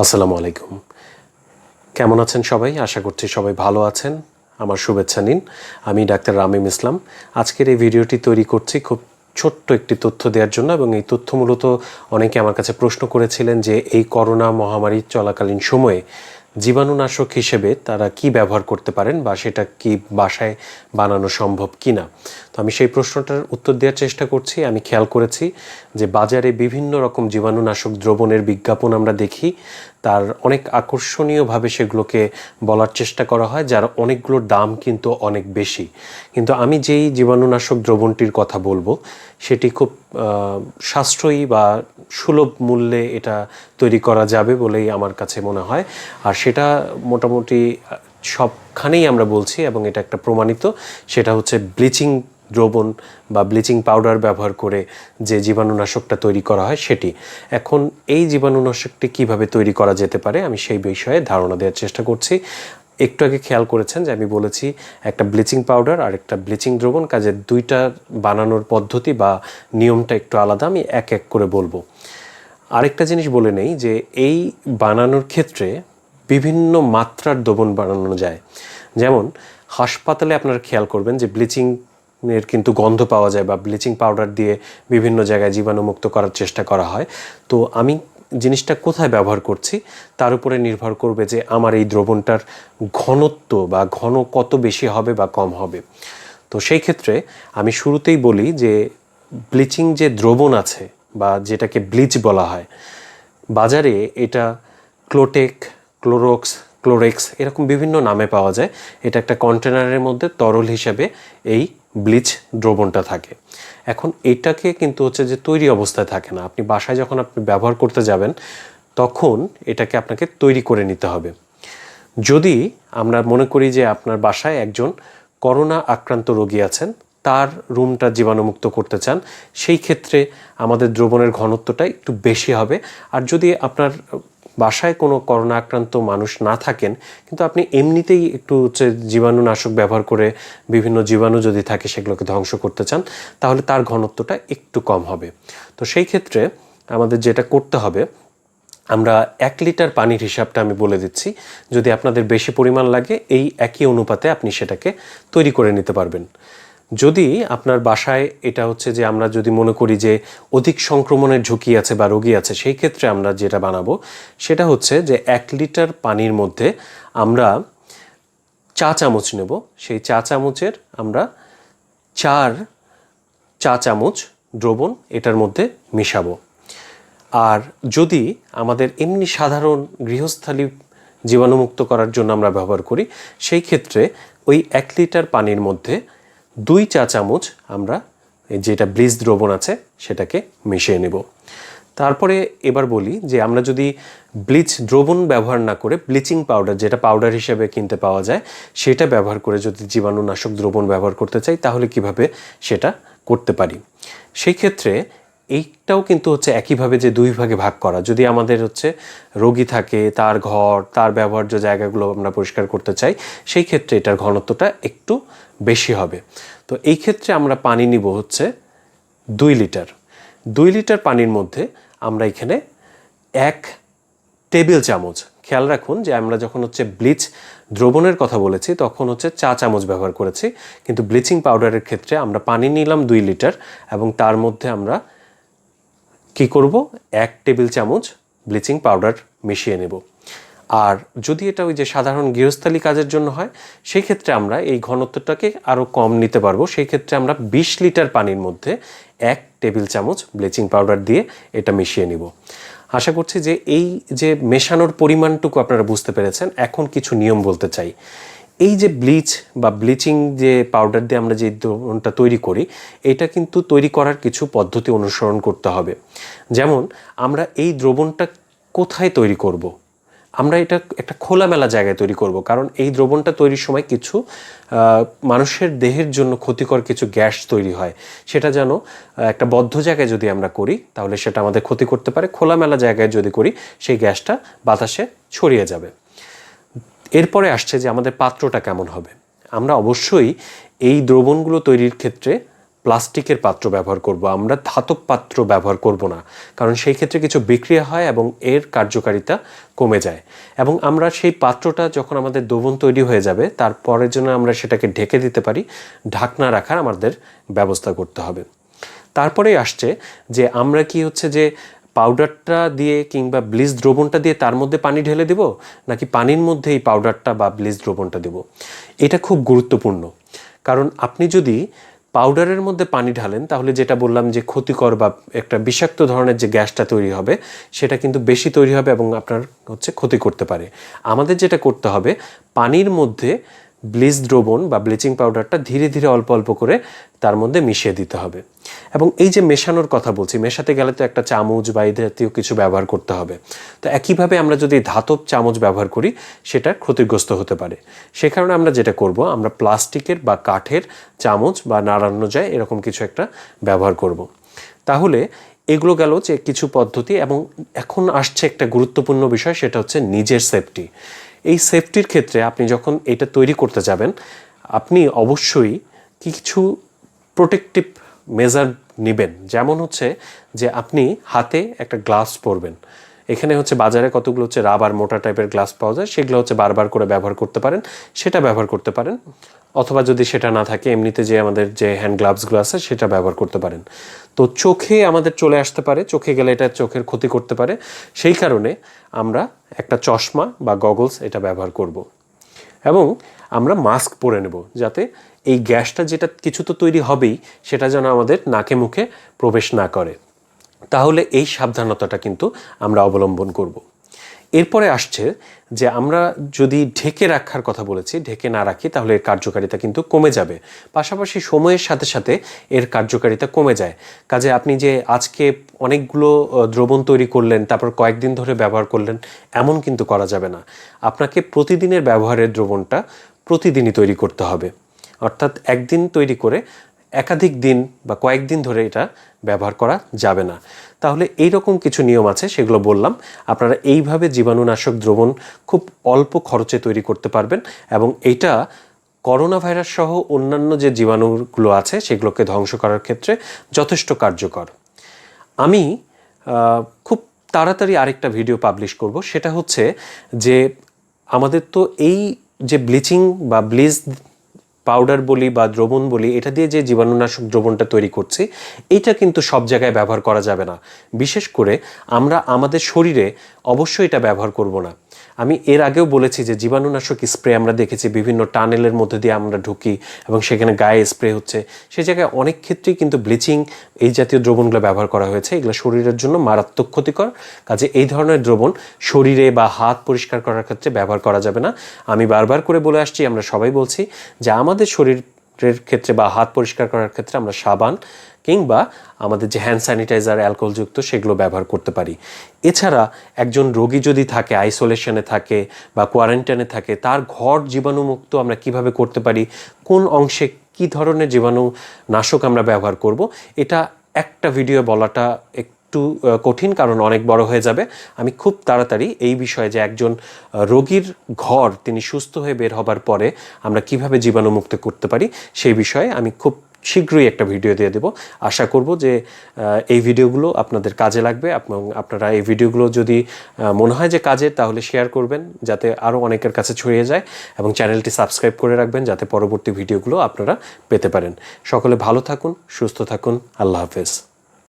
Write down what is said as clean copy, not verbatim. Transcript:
আসসালামু আলাইকুম। কেমন আছেন সবাই? আশা করছি সবাই ভালো আছেন। আমার শুভেচ্ছা নিন। আমি ডাক্তার রামিম ইসলাম। আজকের এই ভিডিওটি তৈরি করছি খুব ছোট্ট একটি তথ্য দেওয়ার জন্য, এবং এই তথ্য মূলত অনেকে আমার কাছে প্রশ্ন করেছিলেন যে এই করোনা মহামারী চলাকালীন সময়ে জীবাণুনাশক হিসেবে তারা কি ব্যবহার করতে পারেন বা সেটা কি বাসায় বানানো সম্ভব কিনা। তো আমি সেই প্রশ্নটার উত্তর দেওয়ার চেষ্টা করছি। আমি খেয়াল করেছি যে বাজারে বিভিন্ন রকম জীবাণুনাশক দ্রবণের বিজ্ঞাপন আমরা দেখি, তার অনেক আকর্ষণীয়ভাবে সেগুলোকে বলার চেষ্টা করা হয়, যার অনেকগুলোর দাম কিন্তু অনেক বেশি। কিন্তু আমি যেই জীবাণুনাশক দ্রবণটির কথা বলবো সেটি খুব সাশ্রয়ী বা সুলভ মূল্যে এটা তৈরি করা যাবে বলেই আমার কাছে মনে হয়। আর সেটা মোটামুটি সবখানেই আমরা বলছি, এবং এটা একটা প্রমাণিত, সেটা হচ্ছে ব্লিচিং দ্রবণ বা ব্লিচিং পাউডার ব্যবহার করে যে জীবাণুনাশকটা তৈরি করা হয় সেটি। এখন এই জীবাণুনাশকটি কিভাবে তৈরি করা যেতে পারে আমি সেই বিষয়ে ধারণা দেওয়ার চেষ্টা করছি। একটু আগে খেয়াল করেছেন যে আমি বলেছি একটা ব্লিচিং পাউডার আর একটা ব্লিচিং দ্রবণ, কাজে দুইটা বানানোর পদ্ধতি বা নিয়মটা একটু আলাদা। আমি এক এক করে বলবো। আরেকটা জিনিস বলে নেই যে এই বানানোর ক্ষেত্রে বিভিন্ন মাত্রার দ্রবণ বানানো যায়। যেমন হাসপাতালে আপনারা খেয়াল করবেন যে ব্লিচিং এর কিন্তু গন্ধ পাওয়া যায়, বা ব্লিচিং পাউডার দিয়ে বিভিন্ন জায়গায় জীবাণুমুক্ত করার চেষ্টা করা হয়। তো আমি জিনিসটা কোথায় ব্যবহার করছি তার উপরে নির্ভর করবে যে আমার এই দ্রবণটার ঘনত্ব বা ঘন কত বেশি হবে বা কম হবে। তো সেই ক্ষেত্রে আমি শুরুতেই বলি যে ব্লিচিং যে দ্রবণ আছে বা যেটাকে ব্লিচ বলা হয়, বাজারে এটা ক্লোটেক, ক্লোরক্স, ক্লোরেক্স এরকম বিভিন্ন নামে পাওয়া যায়। এটা একটা কন্টেনারের মধ্যে তরল হিসেবে এই ব্লিচ দ্রবণটা থাকে। এখন এটাকে কিন্তু হচ্ছে যে তৈরি অবস্থায় থাকে না, আপনি বাসায় যখন আপনি ব্যবহার করতে যাবেন তখন এটাকে আপনাকে তৈরি করে নিতে হবে। যদি আমরা মনে করি যে আপনার বাসায় একজন করোনা আক্রান্ত রোগী আছেন, তার রুমটা জীবাণুমুক্ত করতে চান, সেই ক্ষেত্রে আমাদের দ্রবণের ঘনত্বটা একটু বেশি হবে। আর যদি আপনার বাসায় কোনো করোনা আক্রান্ত মানুষ না থাকেন, কিন্তু আপনি এমনিতেই একটু হচ্ছে জীবাণুনাশক ব্যবহার করে বিভিন্ন জীবাণু যদি থাকে সেগুলোকে ধ্বংস করতে চান, তাহলে তার ঘনত্বটা একটু কম হবে। তো সেই ক্ষেত্রে আমাদের যেটা করতে হবে, আমরা 1 লিটার পানির হিসাবটা আমি বলে দিচ্ছি। যদি আপনাদের বেশি পরিমাণ লাগে এই একই অনুপাতে আপনি সেটাকে তৈরি করে নিতে পারবেন। যদি আপনার বাসায় এটা হচ্ছে যে আমরা যদি মনে করি যে অধিক সংক্রমণের ঝুঁকি আছে বা রোগী আছে, সেই ক্ষেত্রে আমরা যেটা বানাবো সেটা হচ্ছে যে 1 লিটার পানির মধ্যে আমরা চা চামচ নেব। সেই চা চামচের আমরা 4 চা চামচ দ্রবণ এটার মধ্যে মিশাবো। আর যদি আমাদের এমনি সাধারণ গৃহস্থালী জীবাণুমুক্ত করার জন্য আমরা ব্যবহার করি, সেই ক্ষেত্রে ওই 1 লিটার পানির মধ্যে 2 চা চামচ আমরা যেটা ব্লিচ দ্রবণ আছে সেটাকে মিশিয়ে নেব। তারপরে এবার বলি যে আমরা যদি ব্লিচ দ্রবণ ব্যবহার না করে ব্লিচিং পাউডার, যেটা পাউডার হিসেবে কিনতে পাওয়া যায়, সেটা ব্যবহার করে যদি জীবাণুনাশক দ্রবণ ব্যবহার করতে চাই তাহলে কিভাবে সেটা করতে পারি। সেই ক্ষেত্রে এইটাও কিন্তু হচ্ছে একইভাবে যে 2 ভাগে ভাগ করা। যদি আমাদের হচ্ছে রোগী থাকে, তার ঘর, তার ব্যবহার্য জায়গাগুলো আমরা পরিষ্কার করতে চাই, সেই ক্ষেত্রে এটার ঘনত্বটা একটু বেশি হবে। তো এই ক্ষেত্রে আমরা পানি নিব হচ্ছে 2 লিটার। 2 লিটার পানির মধ্যে আমরা এখানে 1 টেবিল চামচ, খেয়াল রাখুন যে আমরা যখন হচ্ছে ব্লিচ দ্রবণের কথা বলেছি তখন হচ্ছে চা চামচ ব্যবহার করেছি, কিন্তু ব্লিচিং পাউডারের ক্ষেত্রে আমরা পানি নিলাম 2 লিটার এবং তার মধ্যে আমরা কি করব, 1 টেবিল চামচ ব্লিচিং পাউডার মিশিয়ে নেব। আর যদি এটা ওই যে সাধারণ গৃহস্থালী কাজের জন্য হয়, সেই ক্ষেত্রে আমরা এই ঘনত্বটাকে আরও কম নিতে পারবো। সেই ক্ষেত্রে আমরা 20 লিটার পানির মধ্যে 1 টেবিল চামচ ব্লিচিং পাউডার দিয়ে এটা মিশিয়ে নিব। আশা করছি যে এই যে মেশানোর পরিমাণটুকু আপনারা বুঝতে পেরেছেন। এখন কিছু নিয়ম বলতে চাই। এই যে ব্লিচ বা ব্লিচিং যে পাউডার দিয়ে আমরা যে দ্রবণটা তৈরি করি, এটা কিন্তু তৈরি করার কিছু পদ্ধতি অনুসরণ করতে হবে। যেমন আমরা এই দ্রবণটা কোথায় তৈরি করব? আমরা এটা একটা খোলামেলা জায়গায় তৈরি করব, কারণ এই দ্রবণটা তৈরির সময় কিছু মানুষের দেহের জন্য ক্ষতিকর কিছু গ্যাস তৈরি হয়। সেটা যেন একটা বদ্ধ জায়গায় যদি আমরা করি তাহলে সেটা আমাদের ক্ষতি করতে পারে। খোলামেলা জায়গায় যদি করি সেই গ্যাসটা বাতাসে ছড়িয়ে যাবে। এরপরে আসছে যে আমাদের পাত্রটা কেমন হবে। আমরা অবশ্যই এই দ্রবণগুলো তৈরির ক্ষেত্রে প্লাস্টিকের পাত্র ব্যবহার করব, আমরা ধাতব পাত্র ব্যবহার করব না, কারণ সেই ক্ষেত্রে কিছু বিক্রিয়া হয় এবং এর কার্যকারিতা কমে যায়। এবং আমরা সেই পাত্রটা যখন আমাদের দ্রবণ তৈরি হয়ে যাবে তারপরের জন্য আমরা সেটাকে ঢেকে দিতে পারি, ঢাকনা রাখার আমাদের ব্যবস্থা করতে হবে। তারপরেই আসছে যে আমরা কি হচ্ছে যে পাউডারটা দিয়ে কিংবা ব্লিচ দ্রবণটা দিয়ে তার মধ্যে পানি ঢেলে দেব, নাকি পানির মধ্যে এই পাউডারটা বা ব্লিচ দ্রবণটা দেব। এটা খুব গুরুত্বপূর্ণ, কারণ আপনি যদি পাউডারের মধ্যে পানি ঢালেন তাহলে যেটা বললাম যে ক্ষতিকর বা একটা বিষাক্ত ধরনের যে গ্যাসটা তৈরি হবে সেটা কিন্তু বেশি তৈরি হবে এবং আপনার হচ্ছে ক্ষতি করতে পারে। আমাদের যেটা করতে হবে, পানির মধ্যে ব্লিচ দ্রবণ বা ব্লিচিং পাউডারটা ধীরে ধীরে অল্প অল্প করে তার মধ্যে মিশিয়ে দিতে হবে। এবং এই যে মেশানোর কথা বলছি, মেশাতে গেলে তো একটা চামচ বা এই জাতীয় কিছু ব্যবহার করতে হবে। তো একইভাবে আমরা যদি ধাতব চামচ ব্যবহার করি সেটা ক্ষতিগ্রস্ত হতে পারে। সে কারণে আমরা যেটা করব, আমরা প্লাস্টিকের বা কাঠের চামচ বা নাড়ানো যায় এরকম কিছু একটা ব্যবহার করব। তাহলে এগুলো গেল যে কিছু পদ্ধতি। এবং এখন আসছে একটা গুরুত্বপূর্ণ বিষয়, সেটা হচ্ছে নিজের সেফটি। এই সেফটির ক্ষেত্রে আপনি যখন এটা তৈরি করতে যাবেন, আপনি অবশ্যই কিছু প্রোটেক্টিভ মেজার নেবেন। যেমন হচ্ছে যে আপনি হাতে একটা গ্লাভস পরবেন। এখানে হচ্ছে বাজারে কতগুলো হচ্ছে রাবার মোটা টাইপের গ্লাভস পাওয়া যায়, সেগুলো হচ্ছে বারবার করে ব্যবহার করতে পারেন, সেটা ব্যবহার করতে পারেন। অথবা যদি সেটা না থাকে, এমনিতে যে আমাদের যে হ্যান্ড গ্লাভসগুলো আছে সেটা ব্যবহার করতে পারেন। তো চোখে আমাদের চলে আসতে পারে, চোখে গেলে এটা চোখের ক্ষতি করতে পারে। সেই কারণে আমরা একটা চশমা বা গগলস এটা ব্যবহার করব। এবং আমরা মাস্ক পরে নেব, যাতে এই গ্যাসটা যেটা কিছু তো তৈরি হবেই, সেটা যেন আমাদের নাকে মুখে প্রবেশ না করে। তাহলে এই সাবধানতাটা কিন্তু আমরা অবলম্বন করব। এরপরে আসছে যে আমরা যদি ঢেকে রাখার কথা বলেছি, ঢেকে না রাখি তাহলে এর কার্যকারিতা কিন্তু কমে যাবে। পাশাপাশি সময়ের সাথে সাথে এর কার্যকারিতা কমে যায়। কাজে আপনি যে আজকে অনেকগুলো দ্রবণ তৈরি করলেন, তারপর কয়েকদিন ধরে ব্যবহার করলেন, এমন কিন্তু করা যাবে না। আপনাকে প্রতিদিনের ব্যবহারের দ্রবণটা প্রতিদিনই তৈরি করতে হবে। অর্থাৎ একদিন তৈরি করে একাধিক দিন বা কয়েকদিন ধরে এটা ব্যবহার করা যাবে না। তাহলে এইরকম কিছু নিয়ম আছে, সেগুলো বললাম। আপনারা এইভাবে জীবাণুনাশক দ্রবণ খুব অল্প খরচে তৈরি করতে পারবেন এবং এইটা করোনা ভাইরাস সহ অন্যান্য যে জীবাণুগুলো আছে সেগুলোকে ধ্বংস করার ক্ষেত্রে যথেষ্ট কার্যকর। আমি খুব তাড়াতাড়ি আরেকটা ভিডিও পাবলিশ করব। সেটা হচ্ছে যে আমাদের তো এই যে ব্লিচিং বা ব্লিচ পাউডার বলি বা দ্রবণ বলি, এটা দিয়ে যে জীবাণুনাশক দ্রবণটা তৈরি করছি, এইটা কিন্তু সব জায়গায় ব্যবহার করা যাবে না। বিশেষ করে আমরা আমাদের শরীরে অবশ্যই এটা ব্যবহার করব না। আমি এর আগেও বলেছি যে জীবাণুনাশক স্প্রে আমরা দেখেছি বিভিন্ন টানেলের মধ্যে দিয়ে আমরা ঢুকি এবং সেখানে গায়ে স্প্রে হচ্ছে। সেই জায়গায় অনেক ক্ষেত্রেই কিন্তু ব্লিচিং এই জাতীয় দ্রবণগুলো ব্যবহার করা হয়েছে। এগুলো শরীরের জন্য মারাত্মক ক্ষতিকর। কাজে এই ধরনের দ্রবণ শরীরে বা হাত পরিষ্কার করার ক্ষেত্রে ব্যবহার করা যাবে না। আমি বারবার করে বলে আসছি, আমরা সবাই বলছি যে আমাদের শরীরের ক্ষেত্রে বা হাত পরিষ্কার করার ক্ষেত্রে আমরা সাবান কিংবা আমাদের যে হ্যান্ড স্যানিটাইজার অ্যালকোহলযুক্ত সেগুলো ব্যবহার করতে পারি। এছাড়া একজন রোগী যদি থাকে, আইসোলেশনে থাকে বা কোয়ারেন্টাইনে থাকে, তার ঘর জীবাণুমুক্ত আমরা কিভাবে করতে পারি, কোন অংশে কি ধরনের জীবাণুনাশক আমরা ব্যবহার করব, এটা একটা ভিডিও বলাটা একটু কঠিন, কারণ অনেক বড় হয়ে যাবে। আমি খুব তাড়াতাড়ি এই বিষয়ে যে একজন রোগীর ঘর তিনি সুস্থ হয়ে বের হবার পরে আমরা কিভাবে জীবাণুমুক্ত করতে পারি সেই বিষয়ে আমি খুব শীঘ্রই একটা ভিডিও দিয়ে দেব। আশা করব যে এই ভিডিওগুলো আপনাদের কাজে লাগবে এবং আপনারা এই ভিডিওগুলো যদি মনে হয় যে কাজের, তাহলে শেয়ার করবেন যাতে আরও অনেকের কাছে ছড়িয়ে যায় এবং চ্যানেলটি সাবস্ক্রাইব করে রাখবেন যাতে পরবর্তী ভিডিওগুলো আপনারা পেতে পারেন। সকলে ভালো থাকুন, সুস্থ থাকুন। আল্লাহ হাফেজ।